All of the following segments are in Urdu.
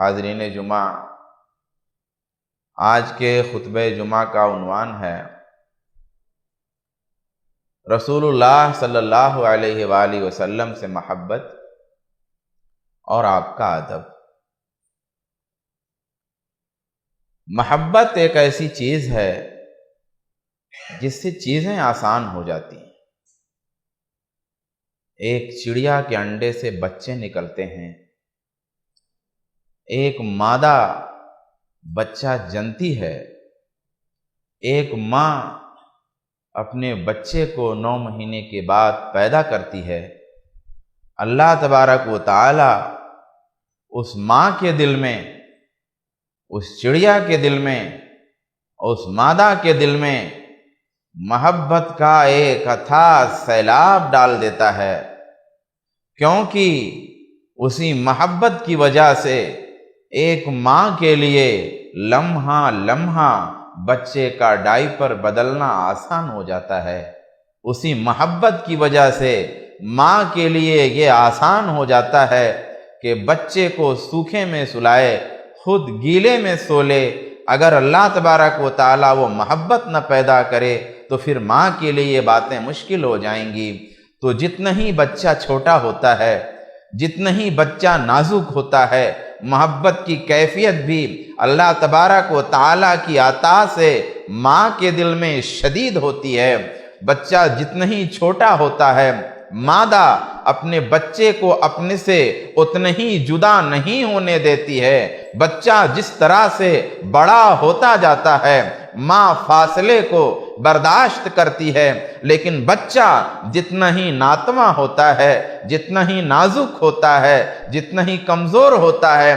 حاضرین جمعہ، آج کے خطبہ جمعہ کا عنوان ہے رسول اللہ صلی اللہ علیہ وآلہ وسلم سے محبت اور آپ کا ادب۔ محبت ایک ایسی چیز ہے جس سے چیزیں آسان ہو جاتی ہیں۔ ایک چڑیا کے انڈے سے بچے نکلتے ہیں، ایک مادہ بچہ جنتی ہے، ایک ماں اپنے بچے کو 9 مہینے کے بعد پیدا کرتی ہے۔ اللہ تبارک و تعالی اس ماں کے دل میں، اس چڑیا کے دل میں، اس مادہ کے دل میں محبت کا ایک اتھاہ سیلاب ڈال دیتا ہے، کیونکہ اسی محبت کی وجہ سے ایک ماں کے لیے لمحہ لمحہ بچے کا ڈائپر بدلنا آسان ہو جاتا ہے۔ اسی محبت کی وجہ سے ماں کے لیے یہ آسان ہو جاتا ہے کہ بچے کو سوکھے میں سلائے، خود گیلے میں سو لے۔ اگر اللہ تبارک و تعالیٰ وہ محبت نہ پیدا کرے تو پھر ماں کے لیے یہ باتیں مشکل ہو جائیں گی۔ تو جتنا ہی بچہ چھوٹا ہوتا ہے، جتنا ہی بچہ نازک ہوتا ہے، محبت کی کیفیت بھی اللہ تبارک و تعالیٰ کی عطا سے ماں کے دل میں شدید ہوتی ہے۔ بچہ جتنا ہی چھوٹا ہوتا ہے، مادہ اپنے بچے کو اپنے سے اتنا ہی جدا نہیں ہونے دیتی ہے۔ بچہ جس طرح سے بڑا ہوتا جاتا ہے، ماں فاصلے کو برداشت کرتی ہے، لیکن بچہ جتنا ہی ناتواں ہوتا ہے، جتنا ہی نازک ہوتا ہے، جتنا ہی کمزور ہوتا ہے،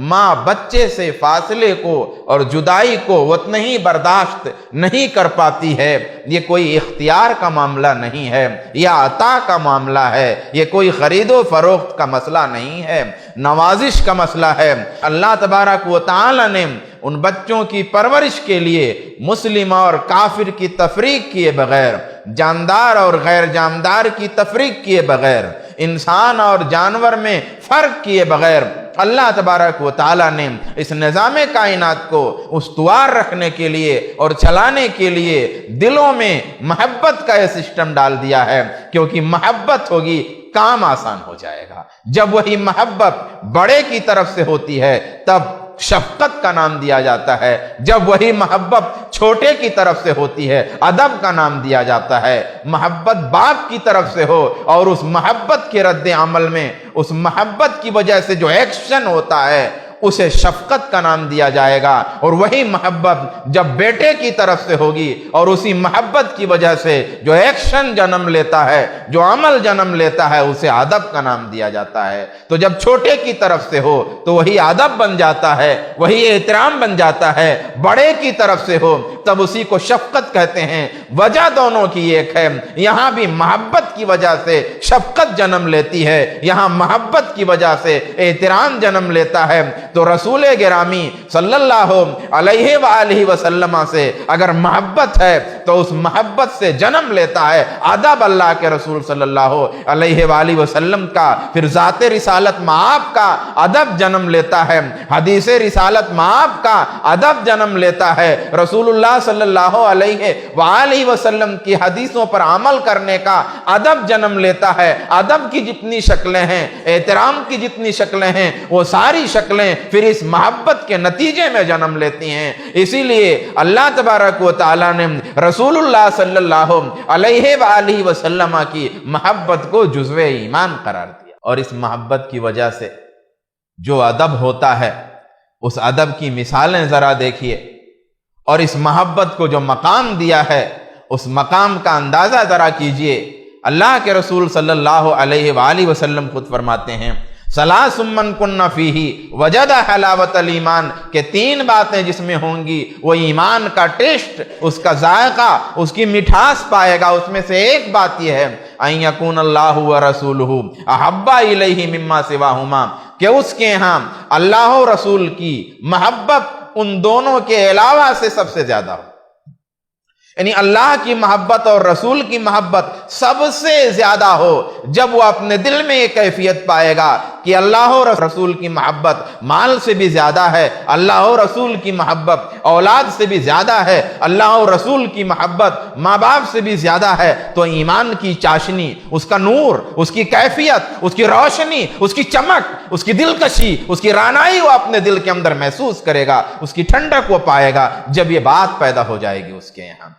ماں بچے سے فاصلے کو اور جدائی کو اتنا ہی برداشت نہیں کر پاتی ہے۔ یہ کوئی اختیار کا معاملہ نہیں ہے، یہ عطا کا معاملہ ہے، یہ کوئی خرید و فروخت کا مسئلہ نہیں ہے، نوازش کا مسئلہ ہے۔ اللہ تبارک و تعالی نے ان بچوں کی پرورش کے لیے مسلم اور کافر کی تفریق کیے بغیر، جاندار اور غیر جاندار کی تفریق کیے بغیر، انسان اور جانور میں فرق کیے بغیر اللہ تبارک و تعالیٰ نے اس نظام کائنات کو استوار رکھنے کے لیے اور چلانے کے لیے دلوں میں محبت کا یہ سسٹم ڈال دیا ہے، کیونکہ محبت ہوگی کام آسان ہو جائے گا۔ جب وہی محبت بڑے کی طرف سے ہوتی ہے تب شفقت کا نام دیا جاتا ہے، جب وہی محبت چھوٹے کی طرف سے ہوتی ہے ادب کا نام دیا جاتا ہے۔ محبت باپ کی طرف سے ہو اور اس محبت کے رد عمل میں، اس محبت کی وجہ سے جو ایکشن ہوتا ہے اسے شفقت کا نام دیا جائے گا، اور وہی محبت جب بیٹے کی طرف سے ہوگی اور اسی محبت کی وجہ سے جو ایکشن جنم لیتا ہے، جو عمل جنم لیتا ہے، اسے ادب کا نام دیا جاتا ہے۔ تو جب چھوٹے کی طرف سے ہو تو وہی ادب بن جاتا ہے، وہی احترام بن جاتا ہے۔ بڑے کی طرف سے ہو تب اسی کو شفقت کہتے ہیں۔ وجہ دونوں کی ایک ہے، یہاں بھی محبت کی وجہ سے شفقت جنم لیتی ہے، یہاں محبت کی وجہ سے احترام جنم لیتا ہے۔ تو رسول گرامی صلی اللہ علیہ وآلہ وسلم سے اگر محبت ہے تو اس محبت سے جنم لیتا ہے ادب اللہ کے رسول صلی اللہ علیہ وآلہ وسلم کا، پھر ذات رسالت مآب کا ادب جنم لیتا ہے، حدیث رسالت مآب کا ادب جنم لیتا ہے، رسول اللہ صلی اللہ علیہ وآلہ وسلم کی حدیثوں پر عمل کرنے کا ادب جنم لیتا ہے۔ ادب کی جتنی شکلیں ہیں، احترام کی جتنی شکلیں ہیں، وہ ساری شکلیں پھر اس محبت کے نتیجے میں جنم لیتی ہیں۔ اسی لیے اللہ تبارک و تعالیٰ نے رسول اللہ صلی اللہ علیہ وآلہ وسلم کی محبت کو جزو ایمان قرار دیا، اور اس محبت کی وجہ سے جو ادب ہوتا ہے اس ادب کی مثالیں ذرا دیکھیے، اور اس محبت کو جو مقام دیا ہے اس مقام کا اندازہ ذرا کیجئے۔ اللہ کے رسول صلی اللہ علیہ وآلہ وسلم خود فرماتے ہیں ثلاث من کن فیہ وجد حلاوت الایمان، کہ 3 باتیں جس میں ہوں گی وہ ایمان کا ٹیسٹ، اس کا ذائقہ، اس کی مٹھاس پائے گا۔ اس میں سے ایک بات یہ ہے ان یکون اللہ ورسولہ احب الیہ مما سواہما، کہ اس کے ہاں اللہ و رسول کی محبت ان دونوں کے علاوہ سے سب سے زیادہ ہو۔ یعنی اللہ کی محبت اور رسول کی محبت سب سے زیادہ ہو جب وہ اپنے دل میں یہ کیفیت پائے گا کہ اللہ اور رسول کی محبت مال سے بھی زیادہ ہے، اللہ اور رسول کی محبت اولاد سے بھی زیادہ ہے، اللہ اور رسول کی محبت ماں باپ سے بھی زیادہ ہے، تو ایمان کی چاشنی، اس کا نور، اس کی کیفیت، اس کی روشنی، اس کی چمک، اس کی دلکشی، اس کی رانائی وہ اپنے دل کے اندر محسوس کرے گا، اس کی ٹھنڈک وہ پائے گا جب یہ بات پیدا ہو جائے گی اس کے یہاں۔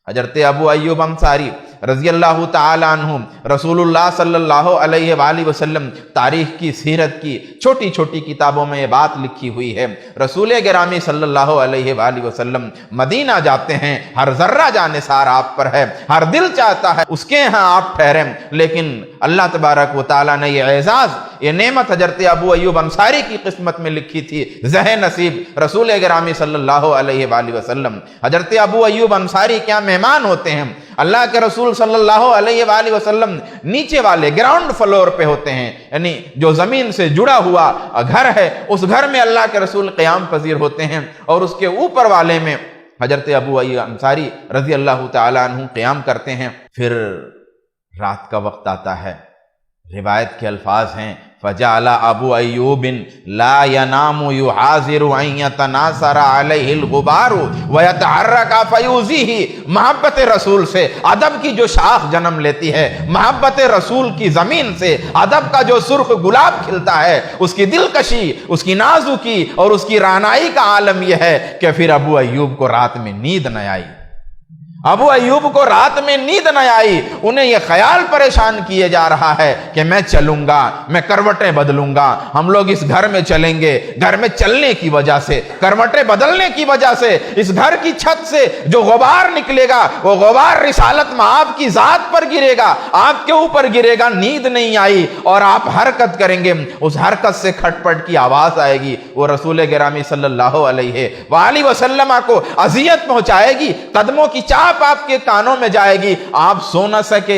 حضرت ابو ایوب انصاری رضی اللہ تعالی عنہ رسول اللہ صلی اللہ علیہ وآلہ وسلم تاریخ کی، سیرت کی چھوٹی چھوٹی کتابوں میں یہ بات لکھی ہوئی ہے۔ رسول گرامی صلی اللہ علیہ وآلہ وسلم مدینہ جاتے ہیں، ہر ذرہ جانثار آپ پر ہے، ہر دل چاہتا ہے اس کے ہاں آپ ٹھہریں، لیکن اللہ تبارک و تعالیٰ نے یہ اعزاز، یہ نعمت حضرت ابو ایوب انصاری کی قسمت میں لکھی تھی، زہ نصیب رسول گرامی صلی اللہ علیہ وآلہ وسلم۔ حضرت ابو ایوب انصاری کیا مہمان ہوتے ہیں، اللہ کے رسول صلی اللہ علیہ وآلہ وسلم نیچے والے گراؤنڈ فلور پہ ہوتے ہیں، یعنی جو زمین سے جڑا ہوا گھر ہے اس گھر میں اللہ کے رسول قیام پذیر ہوتے ہیں، اور اس کے اوپر والے میں حضرت ابو ایوب انصاری رضی اللہ تعالی عنہ قیام کرتے ہیں۔ پھر رات کا وقت آتا ہے، روایت کے الفاظ ہیں فجعل ابو ایوب لا ينام يحاذر ان يتناثر عليه الغبار ويتحرك فيؤذيه۔ محبت رسول سے ادب کی جو شاخ جنم لیتی ہے، محبت رسول کی زمین سے ادب کا جو سرخ گلاب کھلتا ہے، اس کی دلکشی، اس کی نازکی اور اس کی رانائی کا عالم یہ ہے کہ پھر ابو ایوب کو رات میں نیند نہ آئی۔ ابو ایوب کو رات میں نیند نہ آئی، انہیں یہ خیال پریشان کیے جا رہا ہے کہ میں چلوں گا، میں کروٹیں بدلوں گا، ہم لوگ اس گھر میں چلیں گے، گھر میں چلنے کی وجہ سے، کروٹیں بدلنے کی وجہ سے اس گھر کی چھت سے جو غبار نکلے گا وہ غبار رسالت میں آپ کی ذات پر گرے گا، آپ کے اوپر گرے گا۔ نیند نہیں آئی اور آپ حرکت کریں گے، اس حرکت سے کھٹ پٹ کی آواز آئے گی، وہ رسول گرامی صلی اللہ علیہ وآلہ وسلم کو اذیت پہنچائے گی، قدموں کی چاپ آپ کے کانوں میں جائے گی، آپ سو نہ سکے۔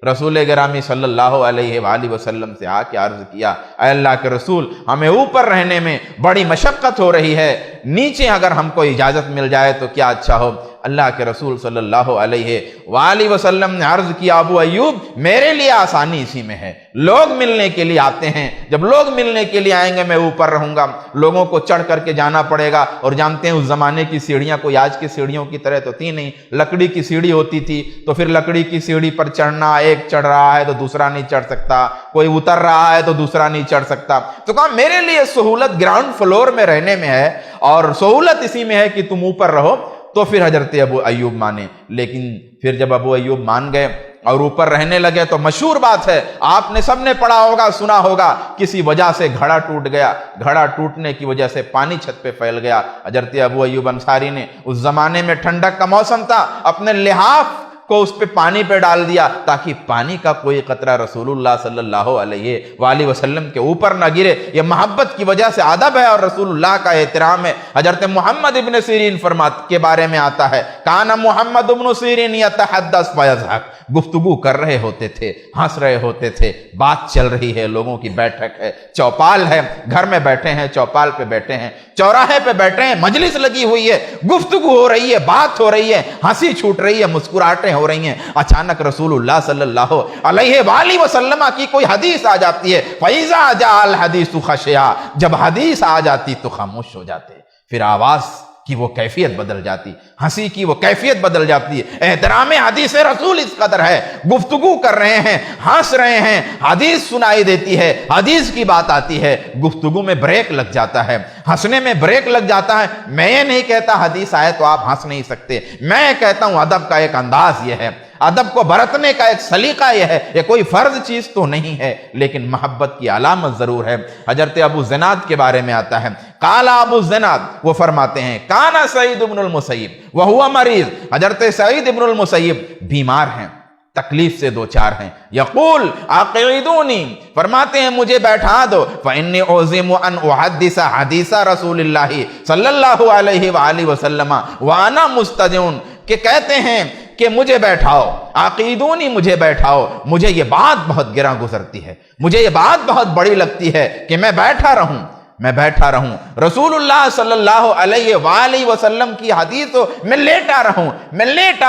رسول گرامی صلی اللہ علیہ وآلہ وسلم سے آ کے عرض کیا، اے اللہ کے رسول، ہمیں اوپر رہنے میں بڑی مشقت ہو رہی ہے، نیچے اگر ہم کو اجازت مل جائے تو کیا اچھا ہو۔ اللہ کے رسول صلی اللہ علیہ وآلہ وسلم نے عرض کیا، ابو ایوب میرے لیے آسانی اسی میں ہے، لوگ ملنے کے لیے آتے ہیں، جب لوگ ملنے کے لیے آئیں گے میں اوپر رہوں گا، لوگوں کو چڑھ کر کے جانا پڑے گا، اور جانتے ہیں اس زمانے کی سیڑھیاں کوئی آج کی سیڑھیوں کی طرح تو تھی نہیں، لکڑی کی سیڑھی ہوتی تھی، تو پھر لکڑی کی سیڑھی پر چڑھنا، ایک چڑھ رہا ہے تو دوسرا نہیں چڑھ سکتا، کوئی اتر رہا ہے تو دوسرا نہیں چڑھ سکتا، تو کہا میرے لیے سہولت گراؤنڈ فلور میں رہنے میں ہے اور سہولت اسی میں ہے کہ تم اوپر رہو۔ تو پھر حضرت ابو ایوب مانے، لیکن پھر جب ابو ایوب مان گئے اور اوپر رہنے لگے تو مشہور بات ہے، آپ نے سب نے پڑھا ہوگا، سنا ہوگا، کسی وجہ سے گھڑا ٹوٹ گیا، گھڑا ٹوٹنے کی وجہ سے پانی چھت پہ پھیل گیا۔ حضرت ابو ایوب انصاری نے اس زمانے میں ٹھنڈک کا موسم تھا، اپنے لحاف کو اس پہ پانی پہ ڈال دیا تاکہ پانی کا کوئی قطرہ رسول اللہ صلی اللہ علیہ وآلہ وسلم کے اوپر نہ گرے۔ یہ محبت کی وجہ سے ادب ہے اور رسول اللہ کا احترام ہے۔ حضرت محمد ابن سیرین فرمات کے بارے میں آتا ہے، کانا محمد ابن سیرین یتحدث فیضحک، گفتگو کر رہے ہوتے تھے، ہنس رہے ہوتے تھے، بات چل رہی ہے، لوگوں کی بیٹھک ہے، چوپال ہے، گھر میں بیٹھے ہیں، چوپال پہ بیٹھے ہیں، چوراہے پہ بیٹھے ہیں، مجلس لگی ہوئی ہے، گفتگو ہو رہی ہے، بات ہو رہی ہے، ہنسی چھوٹ رہی ہے، مسکراہٹیں ہو رہی ہیں، اچانک رسول اللہ صلی اللہ علیہ وآلہ وسلم کی کوئی حدیث آ جاتی ہے، فَإِذَا جَاءَ الْحَدِيثُ خَشِعًا، جب حدیث آ جاتی تو خاموش ہو جاتے، پھر آواز کی وہ کیفیت بدل جاتی، ہنسی کی وہ کیفیت بدل جاتی ہے۔ احترام حدیث رسول اس قدر ہے، گفتگو کر رہے ہیں، ہنس رہے ہیں، حدیث سنائی دیتی ہے، حدیث کی بات آتی ہے، گفتگو میں بریک لگ جاتا ہے، ہنسنے میں بریک لگ جاتا ہے۔ میں یہ نہیں کہتا حدیث آئے تو آپ ہنس نہیں سکتے، میں کہتا ہوں ادب کا ایک انداز یہ ہے، ادب کو برتنے کا ایک سلیقہ یہ ہے، یہ کوئی فرض چیز تو نہیں ہے لیکن محبت کی علامت ضرور ہے۔ حضرت ابو زناد کے بارے میں آتا ہے، قال ابو زناد، وہ فرماتے ہیں کانا سعید بن المسیب وہو مریض، حضرت سعید بن المسیب بیمار ہیں، تکلیف سے دو چار ہیں، یقول اقعدونی، فرماتے ہیں مجھے بیٹھا دو، فإنی اعزم ان احدث حدیث رسول اللہ صلی اللہ علیہ وآلہ وسلم وانا مستدعون، کہ کہتے ہیں کہ مجھے بیٹھاؤ، عقیدونی، مجھے بیٹھاؤ، مجھے یہ بات بہت گراں گزرتی ہے، مجھے یہ بات بہت بڑی لگتی ہے کہ میں بیٹھا رہوں، میں بیٹھا رہوں، رسول اللہ صلی اللہ علیہ وآلہ وسلم کی حدیث ہو میں لیٹ آ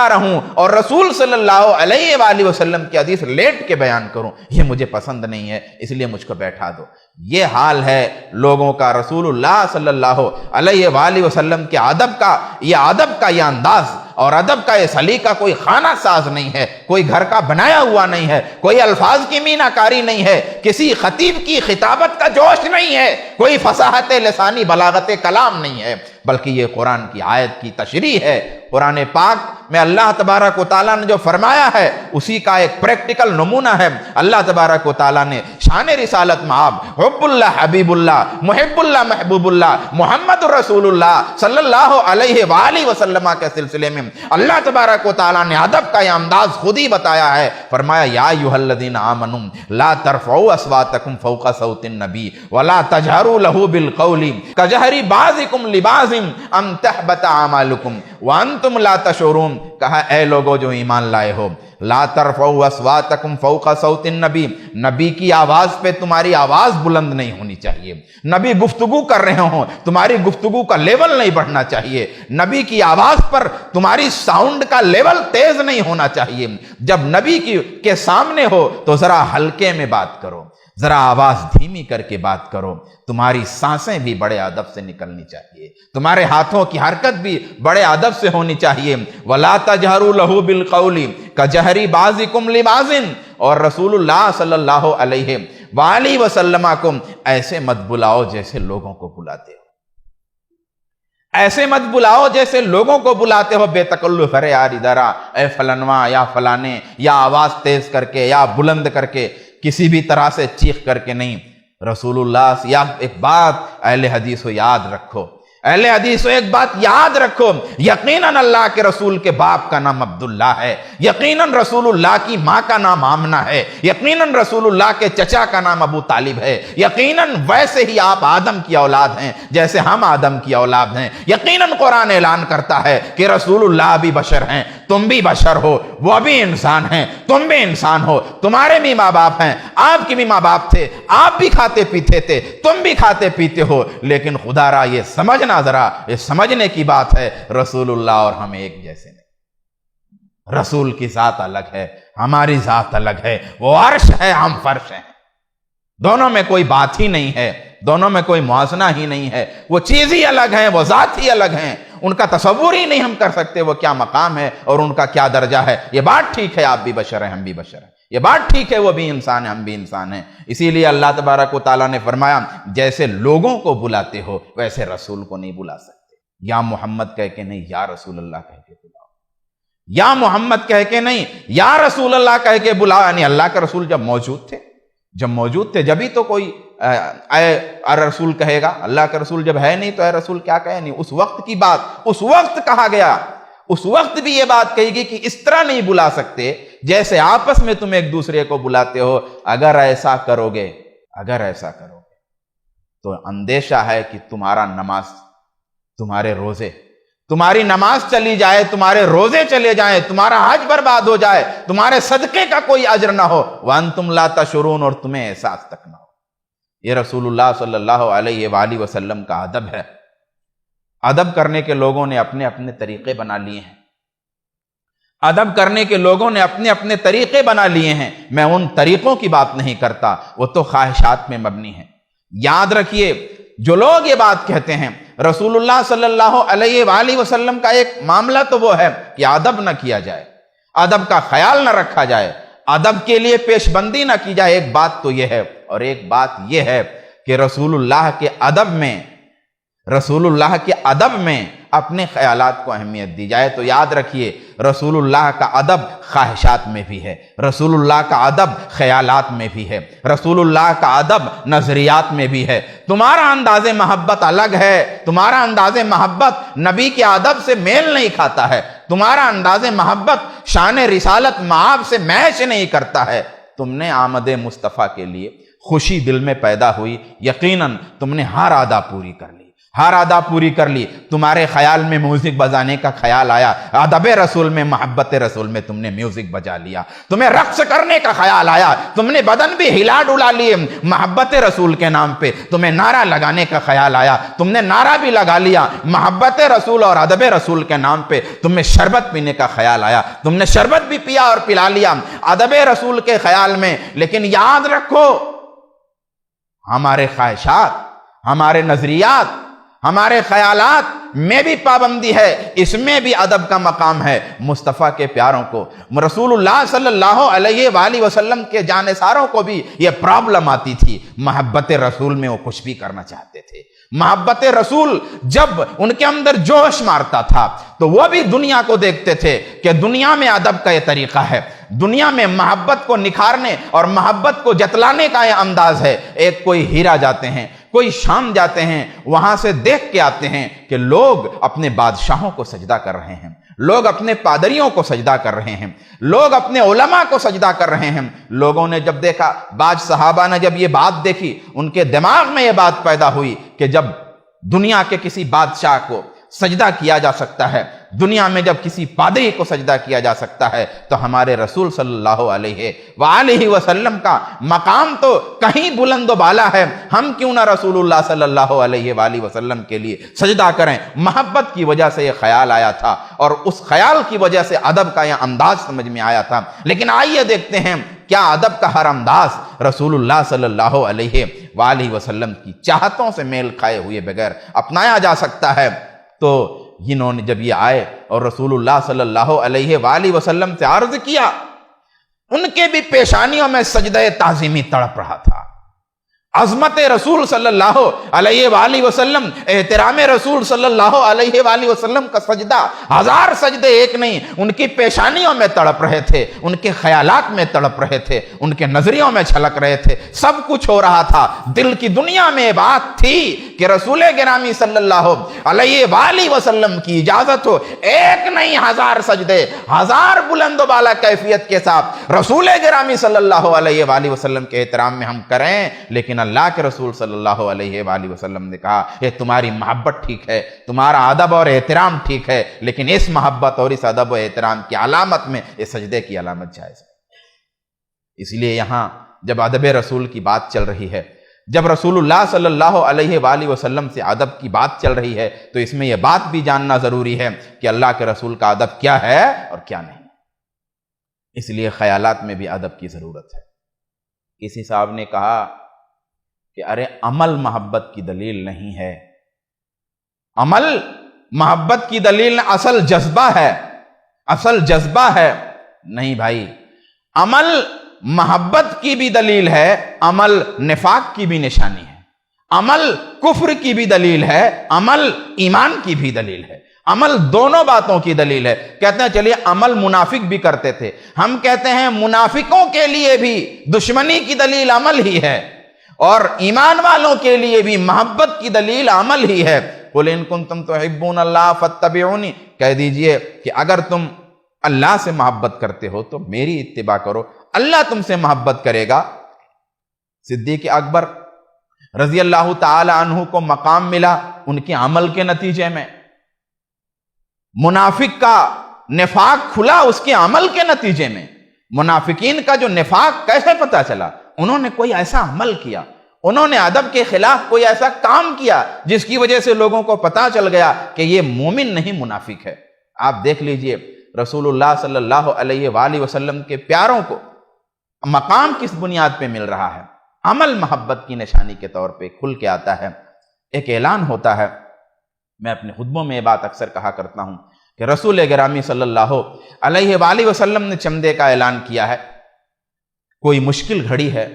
رہا ہوں اور رسول صلی اللہ علیہ وآلہ وسلم کی حدیث لیٹ کے بیان کروں، یہ مجھے پسند نہیں ہے، اس لیے مجھ کو بیٹھا دو۔ یہ حال ہے لوگوں کا رسول اللہ صلی اللہ علیہ وآلہ وسلم کے ادب کا یہ انداز اور ادب کا یہ سلیقہ کوئی خانہ ساز نہیں ہے، کوئی گھر کا بنایا ہوا نہیں ہے، کوئی الفاظ کی مینہ کاری نہیں ہے، کسی خطیب کی خطابت کا جوش نہیں ہے، کوئی فصاحت لسانی بلاغت کلام نہیں ہے، بلکہ یہ قرآن کی آیت کی تشریح ہے۔ قرآن پاک میں اللہ تبارک و تعالیٰ نے جو فرمایا ہے اسی کا ایک پریکٹیکل نمونہ ہے۔ اللہ تبارک و تعالیٰ نے شان رسالت مآب حب اللہ حبیب اللہ محب اللہ محبوب اللہ محمد رسول اللہ صلی اللہ علیہ وآلہ وسلم کے سلسلے میں اللہ تبارک و تعالیٰ نے ادب کا یہ انداز خود ہی بتایا ہے۔ فرمایا یا ایھا الذین آمنوا لا ترفعوا اصواتکم فوق صوت النبی ولا تجہروا لہ بالقول کجہر بعضکم لبعض ان تحبط اعمالکم وانتم لا تشعرون۔ کہا اے لوگو جو ایمان لائے ہو، لا ترفعوا اصواتکم فوق صوت النبی، نبی کی آواز پہ تمہاری آواز بلند نہیں ہونی چاہیے، نبی گفتگو کر رہے ہوں تمہاری گفتگو کا لیول نہیں بڑھنا چاہیے، نبی کی آواز پر تمہاری ساؤنڈ کا لیول تیز نہیں ہونا چاہیے، جب نبی کے سامنے ہو تو ذرا ہلکے میں بات کرو، ذرا آواز دھیمی کر کے بات کرو، تمہاری سانسیں بھی بڑے ادب سے نکلنی چاہیے، تمہارے ہاتھوں کی حرکت بھی بڑے ادب سے ہونی چاہیے۔ وَلَا تَجْهَرُوا لَهُ بِالْقَوْلِ كَجَهْرِ بَعْضِكُمْ لِبَعْضٍ، اور رسول اللہ صلی اللہ علیہ وآلہ وسلم کو ایسے مت بلاؤ جیسے لوگوں کو بلاتے ہو، ایسے مت بلاؤ جیسے لوگوں کو بلاتے ہو بے تکلف، ارے یار ادھر آ، اے فلنوا یا فلانے، یا آواز تیز کر کے یا بلند کر کے، کسی بھی طرح سے چیخ کر کے نہیں۔ رسول اللہ یا ایک بات اہل حدیث یاد رکھو، اہل حدیث ایک بات یاد رکھو، یقیناً اللہ کے رسول کے باپ کا نام عبداللہ ہے، یقیناً رسول اللہ کی ماں کا نام آمنہ ہے، یقیناً رسول اللہ کے چچا کا نام ابو طالب ہے، یقیناً ویسے ہی آپ آدم کی اولاد ہیں جیسے ہم آدم کی اولاد ہیں، یقیناً قرآن اعلان کرتا ہے کہ رسول اللہ بھی بشر ہیں، تم بھی بشر ہو، وہ بھی انسان ہیں، تم بھی انسان ہو، تمہارے بھی ماں باپ ہیں، آپ کے بھی ماں باپ تھے، آپ بھی کھاتے پیتے تھے، تم بھی کھاتے پیتے ہو، لیکن خدا را یہ سمجھنا، ذرا یہ سمجھنے کی بات ہے رسول اللہ اور ہم ایک جیسے نہیں، رسول کی ذات الگ ہے، ہماری ذات الگ ہے، وہ عرش ہے ہم فرش ہیں، دونوں میں کوئی بات ہی نہیں ہے، دونوں میں کوئی موازنہ ہی نہیں ہے، وہ چیز ہی الگ ہیں، وہ ذات ہی الگ ہیں، ان کا تصور ہی نہیں ہم کر سکتے وہ کیا مقام ہے اور ان کا کیا درجہ ہے۔ یہ بات ٹھیک ہے آپ بھی بشر ہیں ہم بھی بشر ہیں، یہ بات ٹھیک ہے وہ بھی انسان ہیں ہم بھی انسان ہیں، اسی لیے اللہ تبارک و تعالیٰ نے فرمایا جیسے لوگوں کو بلاتے ہو ویسے رسول کو نہیں بلا سکتے، یا محمد کہہ کے نہیں یا رسول اللہ کہہ کے بلاؤ، یا محمد کہہ کے نہیں یا رسول اللہ کہہ کے بلاؤ، یعنی اللہ کے رسول جب موجود تھے جبھی تو کوئی اے رسول کہے گا، اللہ کے رسول جب ہے نہیں تو اے رسول کیا کہے، نہیں، اس وقت کی بات اس وقت کہا گیا، اس وقت بھی یہ بات کہی گئی کہ اس طرح نہیں بلا سکتے جیسے آپس میں تم ایک دوسرے کو بلاتے ہو، اگر ایسا کرو گے تو اندیشہ ہے کہ تمہارا نماز، تمہارے روزے، تمہاری نماز چلی جائے، تمہارے روزے چلے جائیں، تمہارا حج برباد ہو جائے، تمہارے صدقے کا کوئی اجر نہ ہو، وانتم لا تشعرون، اور تمہیں احساس تک نہ ہو۔ یہ رسول اللہ صلی اللہ علیہ وآلہ وسلم کا ادب ہے۔ ادب کرنے کے لوگوں نے اپنے اپنے طریقے بنا لیے ہیں، ادب کرنے کے لوگوں نے اپنے اپنے طریقے بنا لیے ہیں، میں ان طریقوں کی بات نہیں کرتا، وہ تو خواہشات میں مبنی ہیں۔ یاد رکھیے جو لوگ یہ بات کہتے ہیں رسول اللہ صلی اللہ علیہ وآلہ وسلم کا ایک معاملہ تو وہ ہے کہ ادب نہ کیا جائے، ادب کا خیال نہ رکھا جائے، ادب کے لیے پیش بندی نہ کی جائے، ایک بات تو یہ ہے، اور ایک بات یہ ہے کہ رسول اللہ کے ادب میں اپنے خیالات کو اہمیت دی جائے۔ تو یاد رکھیے رسول اللہ کا ادب خواہشات میں بھی ہے، رسول اللہ کا ادب خیالات میں بھی ہے، رسول اللہ کا ادب نظریات میں بھی ہے۔ تمہارا انداز محبت الگ ہے، تمہارا انداز محبت نبی کے ادب سے میل نہیں کھاتا ہے، تمہارا انداز محبت شان رسالت مآب سے میچ نہیں کرتا ہے۔ تم نے آمد مصطفیٰ کے لیے خوشی دل میں پیدا ہوئی، یقیناً تم نے ہر ادا پوری کر لی، ہر ادا پوری کر لی، تمہارے خیال میں میوزک بجانے کا خیال آیا، ادب رسول میں، محبت رسول میں تم نے میوزک بجا لیا، تمہیں رقص کرنے کا خیال آیا، تم نے بدن بھی ہلا ڈلا لیے، محبت رسول کے نام پہ تمہیں نعرہ لگانے کا خیال آیا، تم نے نعرہ بھی لگا لیا، محبت رسول اور ادب رسول کے نام پہ تمہیں شربت پینے کا خیال آیا، تم نے شربت بھی پیا اور پلا لیا ادب رسول کے خیال میں۔ لیکن یاد رکھو، ہمارے خواہشات، ہمارے نظریات، ہمارے خیالات میں بھی پابندی ہے، اس میں بھی ادب کا مقام ہے۔ مصطفیٰ کے پیاروں کو، رسول اللہ صلی اللہ علیہ وآلہ وسلم کے جانثاروں کو بھی یہ پرابلم آتی تھی، محبت رسول میں وہ کچھ بھی کرنا چاہتے تھے۔ محبت رسول جب ان کے اندر جوش مارتا تھا تو وہ بھی دنیا کو دیکھتے تھے کہ دنیا میں ادب کا یہ طریقہ ہے، دنیا میں محبت کو نکھارنے اور محبت کو جتلانے کا یہ انداز ہے۔ ایک کوئی ہیرا جاتے ہیں، کوئی شام جاتے ہیں، وہاں سے دیکھ کے آتے ہیں کہ لوگ اپنے بادشاہوں کو سجدہ کر رہے ہیں، لوگ اپنے پادریوں کو سجدہ کر رہے ہیں، لوگ اپنے علماء کو سجدہ کر رہے ہیں۔ لوگوں نے جب دیکھا، بعض صحابہ نے جب یہ بات دیکھی، ان کے دماغ میں یہ بات پیدا ہوئی کہ جب دنیا کے کسی بادشاہ کو سجدہ کیا جا سکتا ہے، دنیا میں جب کسی پادری کو سجدہ کیا جا سکتا ہے، تو ہمارے رسول صلی اللہ علیہ وآلہ وسلم کا مقام تو کہیں بلند و بالا ہے، ہم کیوں نہ رسول اللہ صلی اللہ علیہ وآلہ وسلم کے لیے سجدہ کریں۔ محبت کی وجہ سے یہ خیال آیا تھا، اور اس خیال کی وجہ سے ادب کا یہ انداز سمجھ میں آیا تھا۔ لیکن آئیے دیکھتے ہیں کیا ادب کا ہر انداز رسول اللہ صلی اللہ علیہ وآلہ وسلم کی چاہتوں سے میل کھائے ہوئے بغیر اپنایا جا سکتا ہے۔ تو انہوں نے جب یہ آئے اور رسول اللہ صلی اللہ علیہ وآلہ وسلم سے عرض کیا، ان کے بھی پیشانیوں میں سجدہ تعظیمی تڑپ رہا تھا۔ عظمت رسول صلی اللہ علیہ وآلہ وسلم، احترام رسول صلی اللہ علیہ وآلہ وسلم کا سجدہ، ہزار سجدے ایک نہیں، ان کی پیشانیوں میں تڑپ رہے تھے، ان کے خیالات میں تڑپ رہے تھے، ان کے نظریوں میں چھلک رہے تھے، سب کچھ ہو رہا تھا۔ دل کی دنیا میں بات تھی کہ رسول گرامی صلی اللہ علیہ وآلہ وسلم کی اجازت ہو، ایک نہیں ہزار سجدے، ہزار بلند و بالا کیفیت کے ساتھ رسول گرامی صلی اللہ علیہ وآلہ وسلم کے احترام میں ہم کریں۔ لیکن اللہ کے رسول صلی اللہ علیہ وآلہ وسلم نے کہا، یہ تمہاری محبت ٹھیک ہے، تمہارا ادب اور احترام ٹھیک ہے، لیکن اس محبت اور اس ادب و احترام کی علامت میں یہ سجدے کی علامت جائز ہے۔ اس لیے یہاں جب ادب رسول کی بات چل رہی ہے، جب رسول اللہ صلی اللہ علیہ وآلہ وسلم سے ادب کی بات چل رہی ہے، تو اس میں یہ بات بھی جاننا ضروری ہے کہ اللہ کے رسول کا ادب کیا ہے اور کیا نہیں۔ اس لیے خیالات میں بھی ادب کی ضرورت ہے۔ کسی صاحب نے کہا کہ ارے عمل محبت کی دلیل نہیں ہے، عمل محبت کی دلیل اصل جذبہ ہے، اصل جذبہ ہے۔ نہیں بھائی، عمل محبت کی بھی دلیل ہے، عمل نفاق کی بھی نشانی ہے، عمل کفر کی بھی دلیل ہے، عمل ایمان کی بھی دلیل ہے، عمل دونوں باتوں کی دلیل ہے۔ کہتے ہیں چلیے عمل منافق بھی کرتے تھے، ہم کہتے ہیں منافقوں کے لیے بھی دشمنی کی دلیل عمل ہی ہے، اور ایمان والوں کے لیے بھی محبت کی دلیل عمل ہی ہے۔ قُلْ إِن كُنتُمْ تُحِبُّونَ اللَّهَ فَاتَّبِعُونِ، کہہ دیجئے کہ اگر تم اللہ سے محبت کرتے ہو تو میری اتباع کرو، اللہ تم سے محبت کرے گا۔ صدیق اکبر رضی اللہ تعالی عنہ کو مقام ملا ان کے عمل کے نتیجے میں، منافق کا نفاق کھلا اس کے عمل کے نتیجے میں۔ منافقین کا جو نفاق کیسے پتا چلا؟ انہوں نے کوئی ایسا عمل کیا، انہوں نے ادب کے خلاف کوئی ایسا کام کیا جس کی وجہ سے لوگوں کو پتا چل گیا کہ یہ مومن نہیں منافق ہے۔ آپ دیکھ لیجئے رسول اللہ صلی اللہ علیہ وآلہ وسلم کے پیاروں کو مقام کس بنیاد پہ مل رہا ہے؟ عمل محبت کی نشانی کے طور پہ کھل کے آتا ہے۔ ایک اعلان ہوتا ہے، میں اپنے خطبوں میں یہ بات اکثر کہا کرتا ہوں کہ رسول گرامی صلی اللہ علیہ وآلہ وسلم نے چمدے کا اعلان کیا ہے۔ کوئی مشکل گھڑی ہے،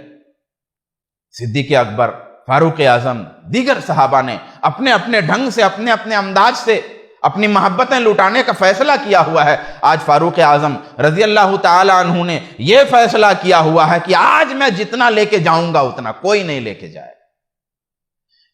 صدیق اکبر، فاروق اعظم، دیگر صحابہ نے اپنے اپنے ڈھنگ سے، اپنے اپنے انداز سے اپنی محبتیں لوٹانے کا فیصلہ کیا ہوا ہے۔ آج فاروق اعظم رضی اللہ تعالی عنہ نے یہ فیصلہ کیا ہوا ہے کہ آج میں جتنا لے کے جاؤں گا اتنا کوئی نہیں لے کے جائے۔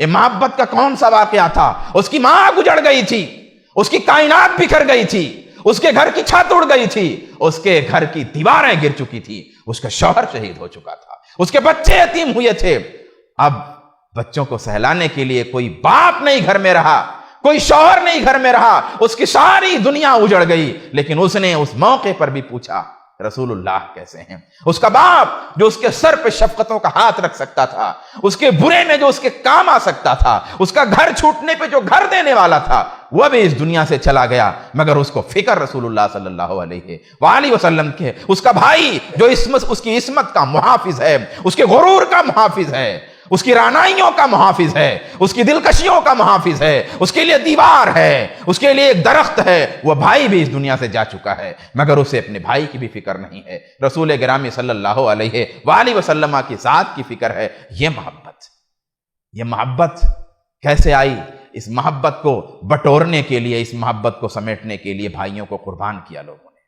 یہ محبت کا کون سا واقعہ تھا؟ اس کی ماں گزر گئی تھی، اس کی کائنات بکھر گئی تھی، اس کے گھر کی چھت اڑ گئی تھی، اس کے گھر کی دیواریں گر چکی تھی، اس کا شوہر شہید ہو چکا تھا، اس کے بچے یتیم ہوئے تھے۔ اب بچوں کو سہلانے کے لیے کوئی باپ نہیں گھر میں رہا، کوئی شوہر نہیں گھر میں رہا، اس کی ساری دنیا اجڑ گئی، لیکن اس نے اس موقع پر بھی پوچھا رسول اللہ کیسے ہیں؟ اس کا باپ جو اس کے سر پہ شفقتوں کا ہاتھ رکھ سکتا تھا، اس کے برے میں جو اس کے کام آ سکتا تھا، اس کا گھر چھوٹنے پہ جو گھر دینے والا تھا، وہ بھی اس دنیا سے چلا گیا، مگر اس کو فکر رسول اللہ صلی اللہ علیہ وآلہ وسلم کے، اس کا بھائی جو اس کی عصمت کا محافظ ہے، اس کے غرور کا محافظ ہے، اس کی رعنائیوں کا محافظ ہے، اس کی دلکشیوں کا محافظ ہے، اس کے لیے دیوار ہے، اس کے لیے ایک درخت ہے، وہ بھائی بھی اس دنیا سے جا چکا ہے، مگر اسے اپنے بھائی کی بھی فکر نہیں ہے، رسول گرامی صلی اللہ علیہ وآلہ وسلم کی ذات کی فکر ہے۔ یہ محبت کیسے آئی؟ اس محبت کو بٹورنے کے لیے، اس محبت کو سمیٹنے کے لیے بھائیوں کو قربان کیا لوگوں نے،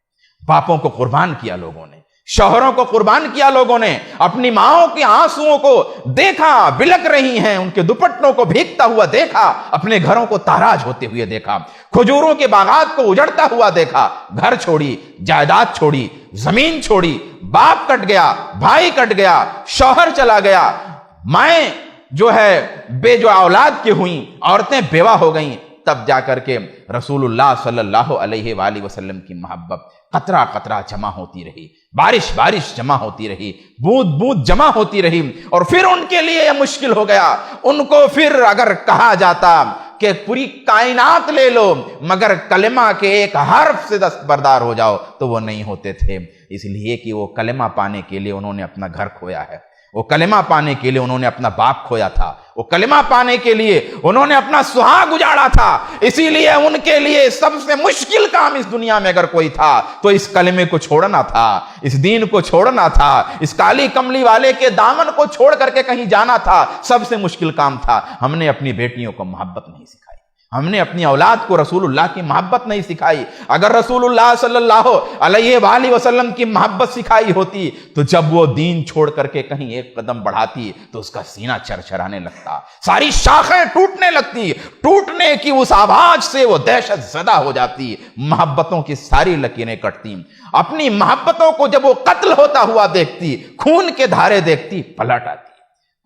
باپوں کو قربان کیا لوگوں نے، شوہروں کو قربان کیا لوگوں نے، اپنی ماؤں کے آنسوؤں کو دیکھا، بلک رہی ہیں، ان کے دوپٹوں کو بھیگتا ہوا دیکھا، اپنے گھروں کو تاراج ہوتے ہوئے دیکھا، کھجوروں کے باغات کو اجڑتا ہوا دیکھا، گھر چھوڑی، جائیداد چھوڑی، زمین چھوڑی، باپ کٹ گیا، بھائی کٹ گیا، شوہر چلا گیا، مائیں جو ہے بے جو اولاد کی ہوئیں، عورتیں بیوہ ہو گئیں، تب جا کر کے رسول اللہ صلی اللہ علیہ وآلہ وسلم کی محبت قطرہ قطرہ جمع ہوتی رہی، بارش جمع ہوتی رہی، بوند بوند جمع ہوتی رہی، اور پھر ان کے لیے یہ مشکل ہو گیا۔ ان کو پھر اگر کہا جاتا کہ پوری کائنات لے لو مگر کلمہ کے ایک حرف سے دستبردار ہو جاؤ، تو وہ نہیں ہوتے تھے، اس لیے کہ وہ کلمہ پانے کے لیے انہوں نے اپنا گھر کھویا ہے، وہ کلمہ پانے کے لیے انہوں نے اپنا باپ کھویا تھا، وہ کلمہ پانے کے لیے انہوں نے اپنا سہاگ اجاڑا تھا، اسی لیے ان کے لیے سب سے مشکل کام اس دنیا میں اگر کوئی تھا تو اس کلمے کو چھوڑنا تھا، اس دین کو چھوڑنا تھا، اس کالی کملی والے کے دامن کو چھوڑ کر کے کہیں جانا تھا، سب سے مشکل کام تھا۔ ہم نے اپنی بیٹیوں کو محبت نہیں سکھائی، ہم نے اپنی اولاد کو رسول اللہ کی محبت نہیں سکھائی۔ اگر رسول اللہ صلی اللہ علیہ وآلہ وسلم کی محبت سکھائی ہوتی تو جب وہ دین چھوڑ کر کے کہیں ایک قدم بڑھاتی تو اس کا سینہ چرچرانے لگتا، ساری شاخیں ٹوٹنے لگتی، ٹوٹنے کی اس آواز سے وہ دہشت زدہ ہو جاتی، محبتوں کی ساری لکیریں کٹتی، اپنی محبتوں کو جب وہ قتل ہوتا ہوا دیکھتی، خون کے دھارے دیکھتی،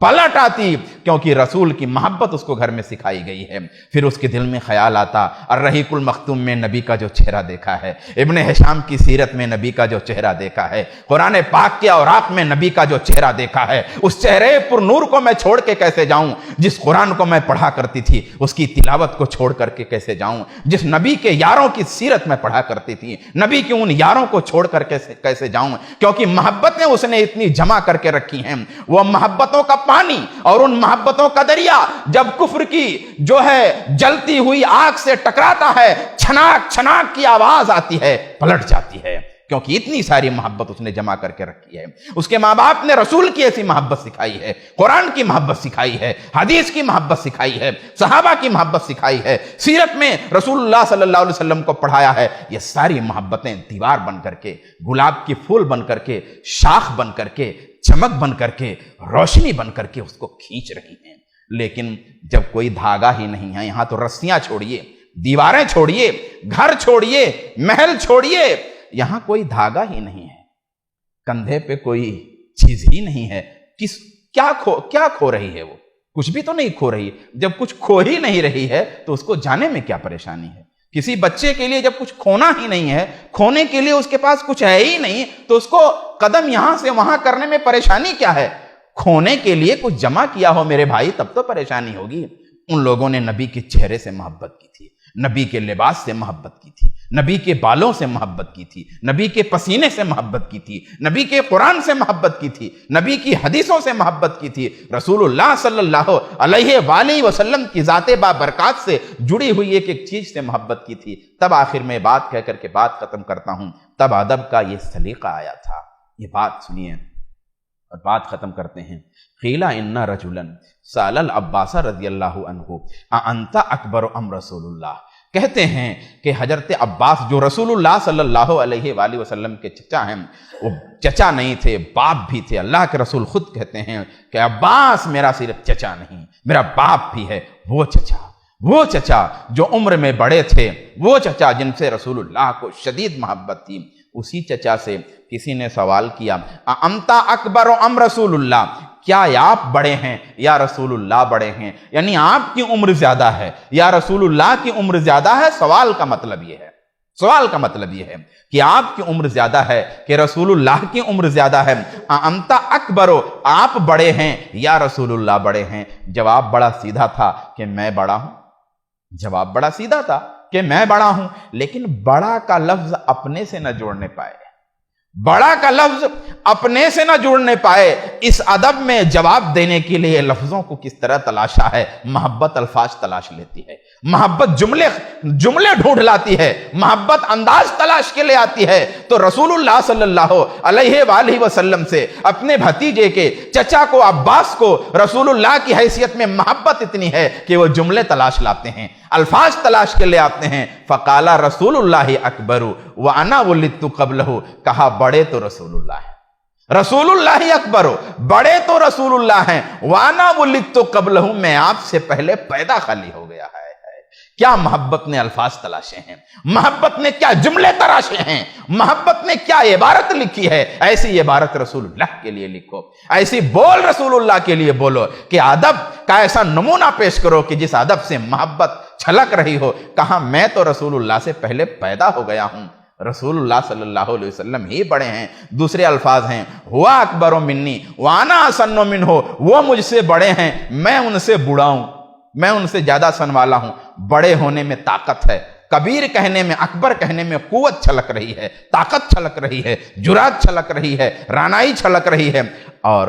پلٹ آتی، کیونکہ رسول کی محبت اس کو گھر میں سکھائی گئی ہے۔ پھر اس کے دل میں خیال آتا، الرحیق المختوم میں نبی کا جو چہرہ دیکھا ہے، ابن ہشام کی سیرت میں نبی کا جو چہرہ دیکھا ہے، قرآن پاک کے اوراق میں نبی کا جو چہرہ دیکھا ہے، اس چہرے پر نور کو میں چھوڑ کے کیسے جاؤں؟ جس قرآن کو میں پڑھا کرتی تھی اس کی تلاوت کو چھوڑ کر کے کیسے جاؤں؟ جس نبی کے یاروں کی سیرت میں پڑھا کرتی تھی، نبی کے ان یاروں کو چھوڑ کر کیسے جاؤں؟ کیونکہ محبتیں اس نے اتنی جمع کر کے رکھی ہیں، وہ محبتوں کا پانی اور ان محبتوں کا دریا جب کفر کی جو ہے جلتی ہوئی آگ سے ٹکراتا ہے، چھناک چھناک کی آواز آتی ہے، پلٹ جاتی ہے، کیونکہ اتنی ساری محبت اس نے جمع کر کے رکھی ہے۔ اس کے ماں باپ نے رسول کی ایسی محبت سکھائی ہے، قرآن کی محبت سکھائی ہے، حدیث کی محبت سکھائی ہے، صحابہ کی محبت سکھائی ہے، سیرت میں رسول اللہ صلی اللہ علیہ وسلم کو پڑھایا ہے۔ یہ ساری محبتیں دیوار بن کر کے، گلاب کی پھول بن کر کے، شاخ بن کر کے، چمک بن کر کے، روشنی بن کر کے اس کو کھینچ رہی ہیں، لیکن جب کوئی دھاگا ہی نہیں ہے، یہاں تو رسیاں چھوڑیے، دیواریں چھوڑیے، گھر چھوڑیے، محل چھوڑیے، یہاں کوئی دھاگا ہی نہیں ہے، کندھے پہ کوئی چیز ہی نہیں ہے، کیا کھو رہی ہے؟ وہ کچھ بھی تو نہیں کھو رہی۔ جب کچھ کھو ہی نہیں رہی ہے تو اس کو جانے میں کیا پریشانی ہے؟ کسی بچے کے لیے جب کچھ کھونا ہی نہیں ہے، کھونے کے لیے اس کے پاس کچھ ہے ہی نہیں، تو اس کو قدم یہاں سے وہاں کرنے میں پریشانی کیا ہے؟ کھونے کے لیے کچھ جمع کیا ہو میرے بھائی، تب تو پریشانی ہوگی۔ ان لوگوں نے نبی کے چہرے سے محبت کی تھی، نبی کے لباس سے محبت کی تھی، نبی کے بالوں سے محبت کی تھی، نبی کے پسینے سے محبت کی تھی، نبی کے قرآن سے محبت کی تھی، نبی کی حدیثوں سے محبت کی تھی، رسول اللہ صلی اللہ علیہ وآلہ وسلم کی ذات بابرکات سے جڑی ہوئی ایک ایک چیز سے محبت کی تھی۔ تب آخر میں بات کہہ کر کے بات ختم کرتا ہوں، تب ادب کا یہ سلیقہ آیا تھا۔ یہ بات سنیے اور بات ختم کرتے ہیں۔ قیلا ان رجلا سأل العباس رضی اللہ عنہ انت اکبر ام رسول اللہ، کہتے ہیں کہ حضرت عباس جو رسول اللہ صلی اللہ علیہ وآلہ وسلم کے چچا ہیں، وہ چچا نہیں تھے، باپ بھی تھے۔ اللہ کے رسول خود کہتے ہیں کہ عباس میرا صرف چچا نہیں، میرا باپ بھی ہے۔ وہ چچا جو عمر میں بڑے تھے، وہ چچا جن سے رسول اللہ کو شدید محبت تھی، اسی چچا سے کسی نے سوال کیا، انتا اکبر ام رسول اللہ، کیا آپ بڑے ہیں یا رسول اللہ بڑے ہیں؟ یعنی آپ کی عمر زیادہ ہے یا رسول اللہ کی عمر زیادہ ہے؟ سوال کا مطلب یہ ہے کہ آپ کی عمر زیادہ ہے کہ رسول اللہ کی عمر زیادہ ہے؟ انتا اکبرو، آپ بڑے ہیں یا رسول اللہ بڑے ہیں؟ جواب بڑا سیدھا تھا کہ میں بڑا ہوں۔ لیکن بڑا کا لفظ اپنے سے نہ جوڑنے پائے، اس ادب میں جواب دینے کے لیے لفظوں کو کس طرح تلاشا ہے۔ محبت الفاظ تلاش لیتی ہے، محبت جملے ڈھونڈ لاتی ہے، محبت انداز تلاش کے لے آتی ہے۔ تو رسول اللہ صلی اللہ علیہ وآلہ وسلم سے اپنے بھتیجے کے چچا کو، عباس کو، رسول اللہ کی حیثیت میں محبت اتنی ہے کہ وہ جملے تلاش لاتے ہیں، الفاظ تلاش کے لے آتے ہیں۔ فقال رسول اللہ اکبر وانا ولدت قبلہ، کہا بڑے تو رسول اللہ ہے، رسول اللہ اکبر، بڑے تو رسول اللہ ہیں، وانا ولدت قبلہ، میں آپ سے پہلے پیدا خالی ہو گیا ہے۔ کیا محبت نے الفاظ تلاشے ہیں، محبت نے کیا جملے تراشے ہیں، محبت نے کیا عبارت لکھی ہے۔ ایسی عبارت رسول اللہ کے لیے لکھو، ایسی بول رسول اللہ کے لیے بولو کہ ادب کا ایسا نمونہ پیش کرو کہ جس ادب سے محبت چھلک رہی ہو۔ کہا میں تو رسول اللہ سے پہلے پیدا ہو گیا ہوں، رسول اللہ صلی اللہ علیہ وسلم ہی بڑے ہیں۔ دوسرے الفاظ ہیں، ہوا اکبر منی وانا اسن منہ، وہ مجھ سے بڑے ہیں، میں ان سے بڑا ہوں، میں ان سے زیادہ سن والا ہوں۔ بڑے ہونے میں طاقت ہے، کبیر کہنے میں، اکبر کہنے میں قوت چھلک رہی ہے، طاقت چھلک رہی ہے، جرات چھلک رہی ہے، رانائی چھلک رہی ہے، اور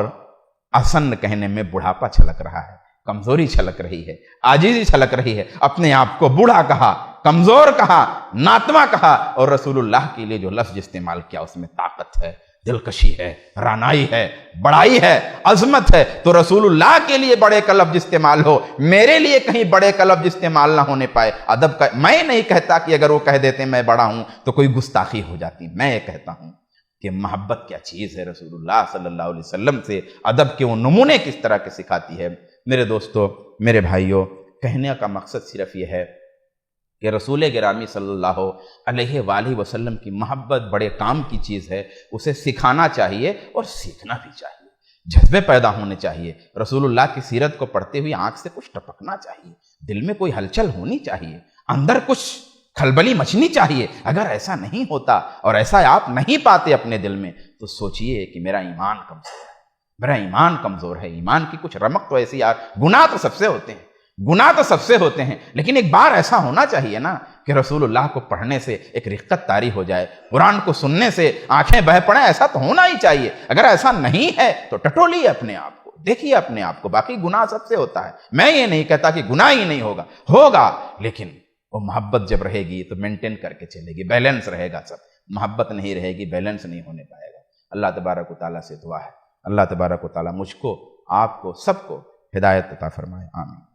اسن کہنے میں بڑھاپا چھلک رہا ہے، کمزوری چھلک رہی ہے، عاجزی چھلک رہی ہے۔ اپنے آپ کو بوڑھا کہا، کمزور کہا، ناتما کہا، اور رسول اللہ کے لیے جو لفظ استعمال کیا اس میں طاقت ہے، دلکشی ہے، رانائی ہے، بڑائی ہے، عظمت ہے۔ تو رسول اللہ کے لیے بڑے کا لفظ استعمال ہو، میرے لیے کہیں بڑے کا لفظ استعمال نہ ہونے پائے۔ ادب کا میں نہیں کہتا کہ اگر وہ کہہ دیتے میں بڑا ہوں تو کوئی گستاخی ہو جاتی، میں یہ کہتا ہوں کہ محبت کیا چیز ہے، رسول اللہ صلی اللہ علیہ وسلم سے ادب کے وہ نمونے کس طرح کے سکھاتی ہے۔ میرے دوستو، میرے بھائیوں، کہنے کا مقصد صرف یہ ہے کہ رسول گرامی صلی اللہ علیہ وآلہ وسلم کی محبت بڑے کام کی چیز ہے، اسے سکھانا چاہیے اور سیکھنا بھی چاہیے، جذبے پیدا ہونے چاہیے۔ رسول اللہ کی سیرت کو پڑھتے ہوئے آنکھ سے کچھ ٹپکنا چاہیے، دل میں کوئی ہلچل ہونی چاہیے، اندر کچھ کھلبلی مچنی چاہیے۔ اگر ایسا نہیں ہوتا اور ایسا آپ نہیں پاتے اپنے دل میں تو سوچئے کہ میرا ایمان کمزور ہے، ایمان کی کچھ رمق تو ایسی گناہ تو سب سے ہوتے ہیں، لیکن ایک بار ایسا ہونا چاہیے نا کہ رسول اللہ کو پڑھنے سے ایک رقت طاری ہو جائے، قرآن کو سننے سے آنکھیں بہہ پڑیں، ایسا تو ہونا ہی چاہیے۔ اگر ایسا نہیں ہے تو ٹٹولیے اپنے آپ کو، دیکھیے اپنے آپ کو۔ باقی گناہ سب سے ہوتا ہے، میں یہ نہیں کہتا کہ گناہ ہی نہیں ہوگا، لیکن وہ محبت جب رہے گی تو مینٹین کر کے چلے گی، بیلنس رہے گا سب۔ محبت نہیں رہے گی، بیلنس نہیں ہونے پائے گا۔ اللہ تبارک و تعالیٰ سے دعا ہے، اللہ تبارک و تعالیٰ مجھ کو، آپ کو، سب کو ہدایت عطا فرمائے، آمین۔